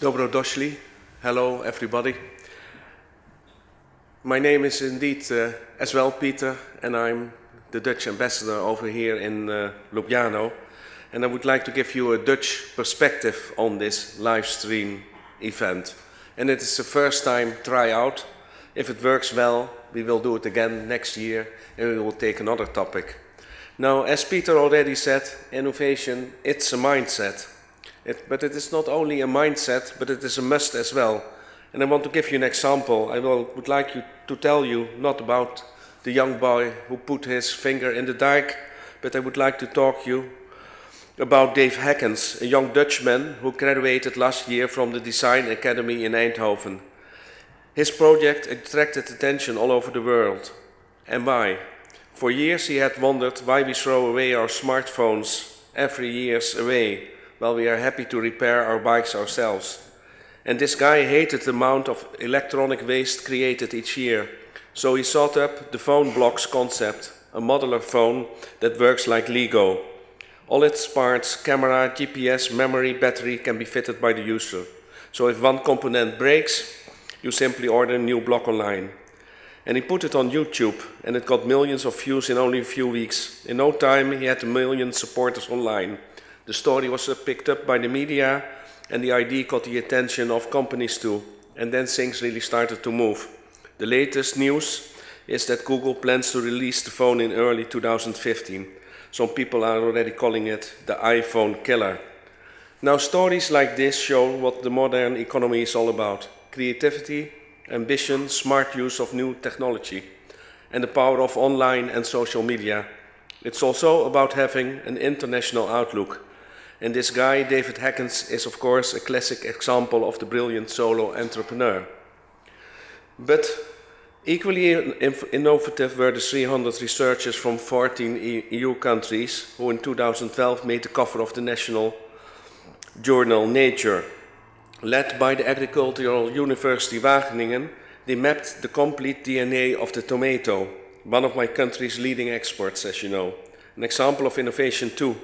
Dobrodošli. Hello, everybody. My name is indeed as well Peter, and I'm the Dutch ambassador over here in Ljubljana. And I would like to give you a Dutch perspective on this live stream event. And it is the first time tryout. If it works well, we will do it again next year, and we will take another topic. Now, as Peter already said, innovation, it's a mindset. But it is not only a mindset, but it is a must as well. And I want to give you an example. I would like to tell you not about the young boy who put his finger in the dike, but I would like to talk to you about Dave Hackens, a young Dutchman who graduated last year from the Design Academy in Eindhoven. His project attracted attention all over the world. And why? For years he had wondered why we throw away our smartphones every year away, while we are happy to repair our bikes ourselves. And this guy hated the amount of electronic waste created each year. So he thought up the phone blocks concept, a modular phone that works like Lego. All its parts, camera, GPS, memory, battery can be fitted by the user. So if one component breaks, you simply order a new block online. And he put it on YouTube, and it got millions of views in only a few weeks. In no time, he had a million supporters online. The story was picked up by the media, and the idea caught the attention of companies too. And then things really started to move. The latest news is that Google plans to release the phone in early 2015. Some people are already calling it the iPhone killer. Now, stories like this show what the modern economy is all about: creativity, ambition, smart use of new technology, and the power of online and social media. It's also about having an international outlook. And this guy, David Hackens, is of course a classic example of the brilliant solo entrepreneur. But equally innovative were the 300 researchers from 14 EU countries who in 2012 made the cover of the national journal Nature. Led by the Agricultural University Wageningen, they mapped the complete DNA of the tomato, one of my country's leading exports, as you know. An example of innovation too.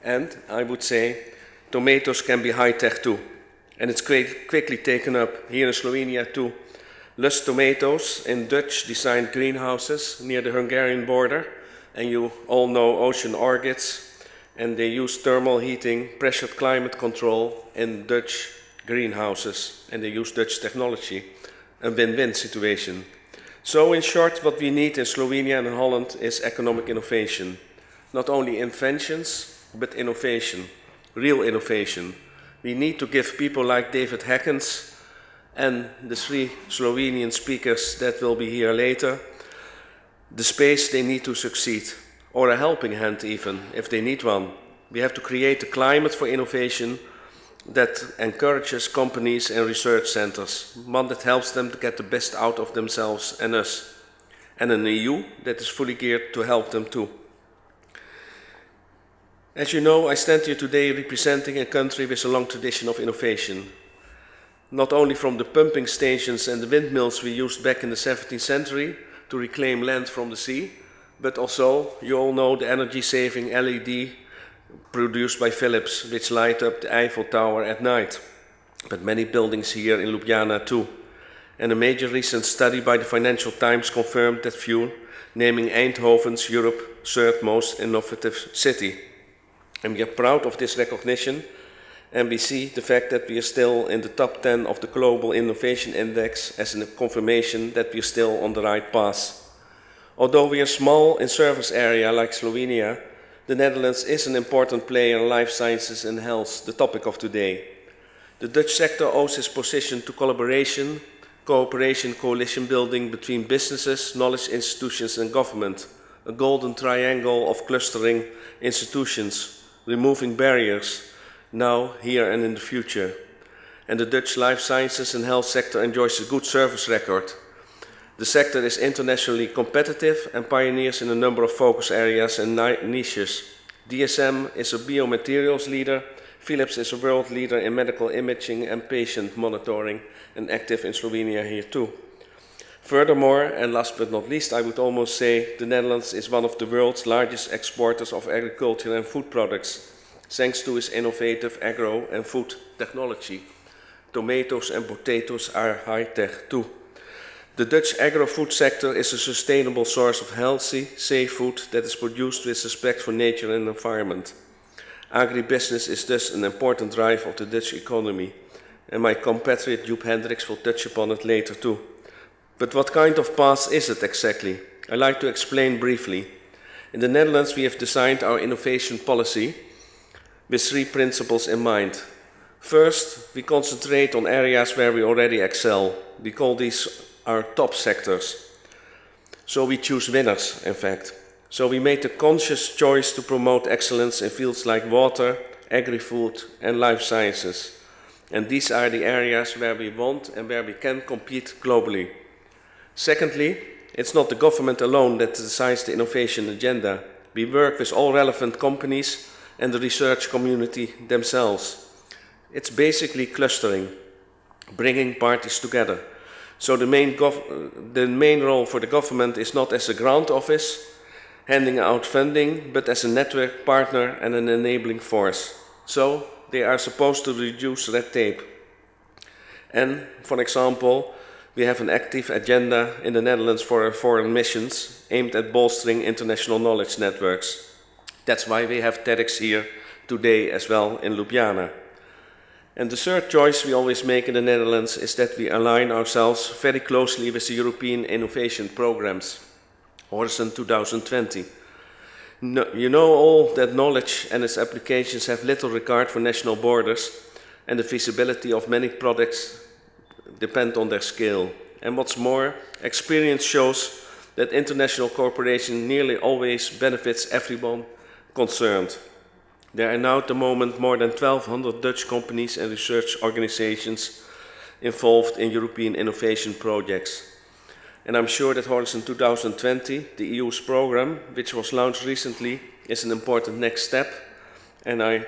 And I would say tomatoes can be high-tech too. And it's quickly taken up here in Slovenia too. Lust Tomatoes in Dutch-designed greenhouses near the Hungarian border. And you all know Ocean Orchids. And they use thermal heating, pressured climate control in Dutch greenhouses. And they use Dutch technology. A win-win situation. So in short, what we need in Slovenia and in Holland is economic innovation. Not only inventions, but innovation, real innovation. We need to give people like David Hackens and the 3 Slovenian speakers that will be here later the space they need to succeed, or a helping hand even, if they need one. We have to create a climate for innovation that encourages companies and research centers, one that helps them to get the best out of themselves and us, and an EU that is fully geared to help them too. As you know, I stand here today representing a country with a long tradition of innovation. Not only from the pumping stations and the windmills we used back in the 17th century to reclaim land from the sea, but also, you all know, the energy-saving LED produced by Philips, which light up the Eiffel Tower at night. But many buildings here in Ljubljana too. And a major recent study by the Financial Times confirmed that view, naming Eindhoven's Europe's 3rd most innovative city. And we are proud of this recognition, and we see the fact that we are still in the top 10 of the Global Innovation Index as a confirmation that we are still on the right path. Although we are small in surface area like Slovenia, the Netherlands is an important player in life sciences and health, the topic of today. The Dutch sector owes its position to collaboration, cooperation, coalition building between businesses, knowledge institutions and government, a golden triangle of clustering institutions, removing barriers, now, here and in the future. And the Dutch life sciences and health sector enjoys a good service record. The sector is internationally competitive and pioneers in a number of focus areas and niches. DSM is a biomaterials leader, Philips is a world leader in medical imaging and patient monitoring, and active in Slovenia here too. Furthermore, and last but not least, I would almost say the Netherlands is one of the world's largest exporters of agriculture and food products, thanks to its innovative agro and food technology. tomatoes and potatoes are high-tech too. The Dutch agro-food sector is a sustainable source of healthy, safe food that is produced with respect for nature and environment. Agribusiness is thus an important drive of the Dutch economy, and my compatriot Joep Hendriks will touch upon it later too. But what kind of path is it exactly? I'd like to explain briefly. In the Netherlands, we have designed our innovation policy with 3 principles in mind. First, we concentrate on areas where we already excel. We call these our top sectors. So we choose winners, in fact. So we made a conscious choice to promote excellence in fields like water, agri-food, and life sciences. And these are the areas where we want and where we can compete globally. Secondly, it's not the government alone that decides the innovation agenda. We work with all relevant companies and the research community themselves. It's basically clustering, bringing parties together. So the main role for the government is not as a grant office, handing out funding, but as a network partner and an enabling force. So they are supposed to reduce red tape. And, for example, we have an active agenda in the Netherlands for foreign missions aimed at bolstering international knowledge networks. That's why we have TEDx here today as well in Ljubljana. And the third choice we always make in the Netherlands is that we align ourselves very closely with the European innovation programs, Horizon 2020. You know all that knowledge and its applications have little regard for national borders, and the feasibility of many products depend on their scale. And what's more, experience shows that international cooperation nearly always benefits everyone concerned. There are now at the moment more than 1,200 Dutch companies and research organizations involved in European innovation projects. And I'm sure that Horizon 2020, the EU's program, which was launched recently, is an important next step. And I'm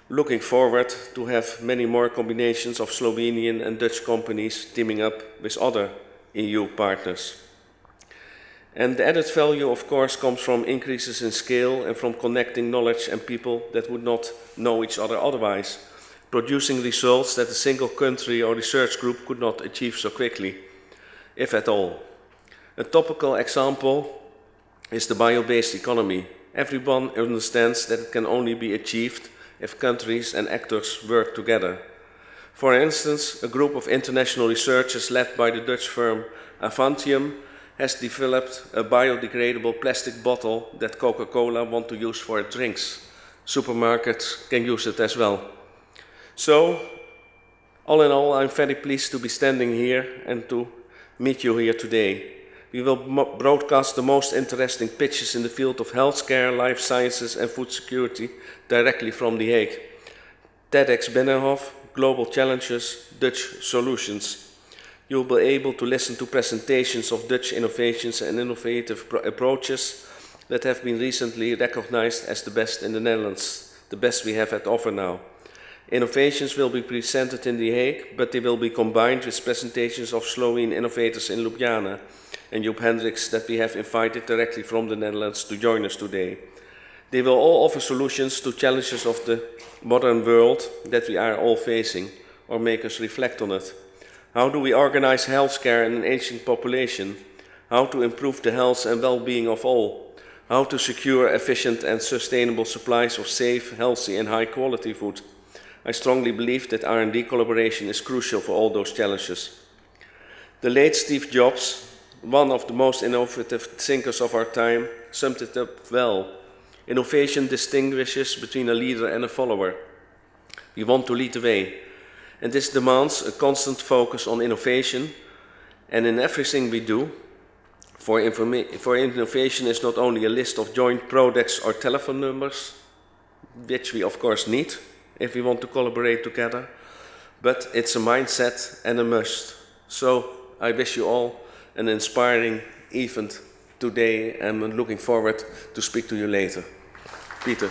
looking forward to have many more combinations of Slovenian and Dutch companies teaming up with other EU partners. And the added value, of course, comes from increases in scale and from connecting knowledge and people that would not know each other otherwise, producing results that a single country or research group could not achieve so quickly, if at all. A topical example is the bio-based economy. Everyone understands that it can only be achieved if countries and actors work together. For instance, a group of international researchers led by the Dutch firm Avantium has developed a biodegradable plastic bottle that Coca-Cola want to use for drinks. Supermarkets can use it as well. So, all in all, I'm very pleased to be standing here and to meet you here today. We will broadcast the most interesting pitches in the field of healthcare, life sciences and food security directly from The Hague. TEDx Binnenhof, Global Challenges, Dutch Solutions. You'll be able to listen to presentations of Dutch innovations and innovative approaches that have been recently recognized as the best in the Netherlands, the best we have at offer now. Innovations will be presented in The Hague, but they will be combined with presentations of Slovene innovators in Ljubljana and Joep Hendriks that we have invited directly from the Netherlands to join us today. They will all offer solutions to challenges of the modern world that we are all facing, or make us reflect on it. How do we organize healthcare in an aging population? How to improve the health and well-being of all? How to secure efficient and sustainable supplies of safe, healthy and high-quality food? I strongly believe that R&D collaboration is crucial for all those challenges. The late Steve Jobs, one of the most innovative thinkers of our time, summed it up well. Innovation distinguishes between a leader and a follower. We want to lead the way. And this demands a constant focus on innovation, and in everything we do, for innovation is not only a list of joint products or telephone numbers, which we of course need if we want to collaborate together, but it's a mindset and a must. So I wish you all an inspiring event today, and I'm looking forward to speak to you later. Peter.